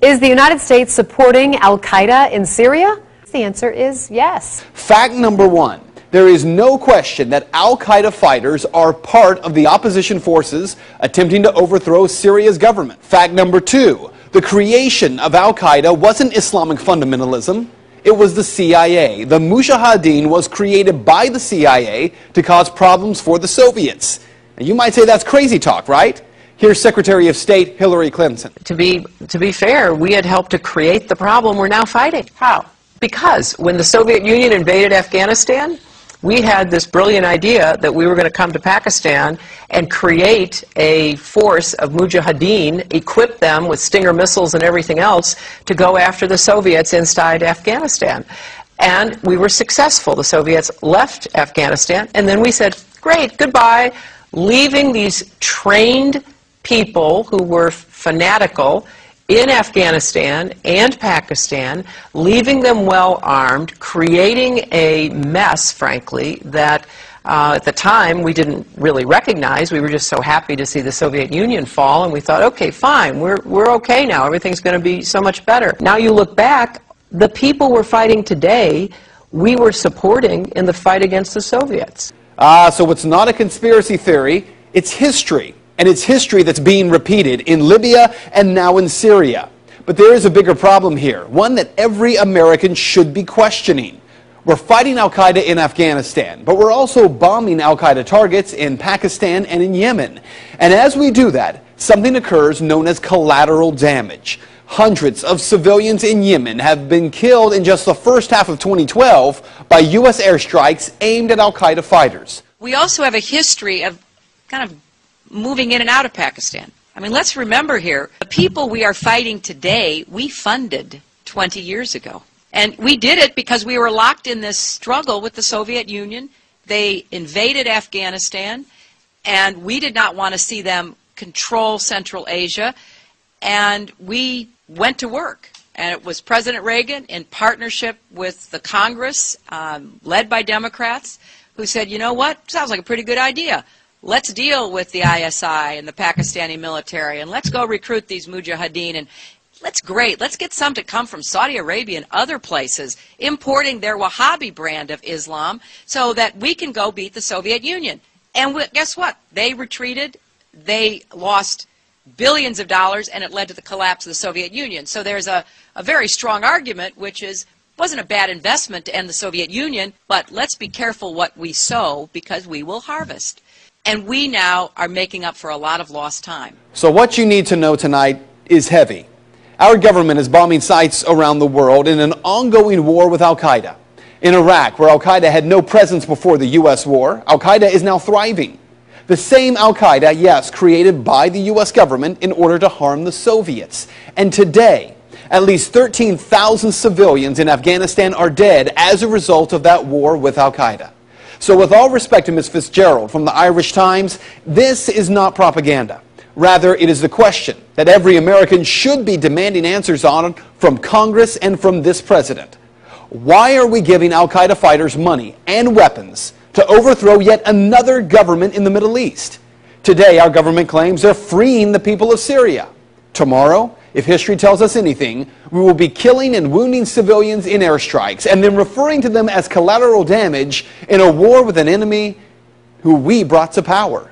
Is the United States supporting Al-Qaeda in Syria? The answer is yes. Fact number one. There is no question that Al-Qaeda fighters are part of the opposition forces attempting to overthrow Syria's government. Fact number two. The creation of Al-Qaeda wasn't Islamic fundamentalism. It was the CIA. The Mujahideen was created by the CIA to cause problems for the Soviets. And you might say that's crazy talk, right? Here's Secretary of State Hillary Clinton. To be fair, we had helped to create the problem we're now fighting. How? Because when the Soviet Union invaded Afghanistan, we had this brilliant idea that we were going to come to Pakistan and create a force of Mujahideen, equip them with Stinger missiles and everything else to go after the Soviets inside Afghanistan. And we were successful. The Soviets left Afghanistan, and then we said, great, goodbye, leaving these trained people who were fanatical in Afghanistan and Pakistan, leaving them well armed, creating a mess, frankly, that at the time we didn't really recognize. We were just so happy to see the Soviet Union fall, and we thought, okay, fine, we're okay now. Everything's going to be so much better. Now you look back, the people we're fighting today, we were supporting in the fight against the Soviets. So it's not a conspiracy theory, it's history. And it's history that's being repeated in Libya and now in Syria. But there is a bigger problem here, one that every American should be questioning. We're fighting Al-Qaeda in Afghanistan, but we're also bombing Al-Qaeda targets in Pakistan and in Yemen. And as we do that, something occurs known as collateral damage. Hundreds of civilians in Yemen have been killed in just the first half of 2012 by U.S. airstrikes aimed at Al-Qaeda fighters. We also have a history of kind of moving in and out of Pakistan. I mean, let's remember here, the people we are fighting today, we funded 20 years ago. And we did it because we were locked in this struggle with the Soviet Union. They invaded Afghanistan, and we did not want to see them control Central Asia. And we went to work. And it was President Reagan, in partnership with the Congress, led by Democrats, who said, you know what, sounds like a pretty good idea. Let's deal with the ISI and the Pakistani military, and let's go recruit these Mujahideen, and let's get some to come from Saudi Arabia and other places, importing their Wahhabi brand of Islam so that we can go beat the Soviet Union. And guess what? They retreated, they lost billions of dollars, and it led to the collapse of the Soviet Union. So there's a very strong argument, which is, wasn't a bad investment to end the Soviet Union, but let's be careful what we sow, because we will harvest. And we now are making up for a lot of lost time. So what you need to know tonight is heavy. Our government is bombing sites around the world in an ongoing war with Al-Qaeda. In Iraq, where Al-Qaeda had no presence before the U.S. war, Al-Qaeda is now thriving. The same Al-Qaeda, yes, created by the U.S. government in order to harm the Soviets. And today, at least 13,000 civilians in Afghanistan are dead as a result of that war with Al-Qaeda. So with all respect to Ms. Fitzgerald from the Irish Times, this is not propaganda. Rather, it is the question that every American should be demanding answers on from Congress and from this president. Why are we giving Al-Qaeda fighters money and weapons to overthrow yet another government in the Middle East? Today, our government claims they're freeing the people of Syria. Tomorrow, if history tells us anything, we will be killing and wounding civilians in airstrikes and then referring to them as collateral damage in a war with an enemy who we brought to power.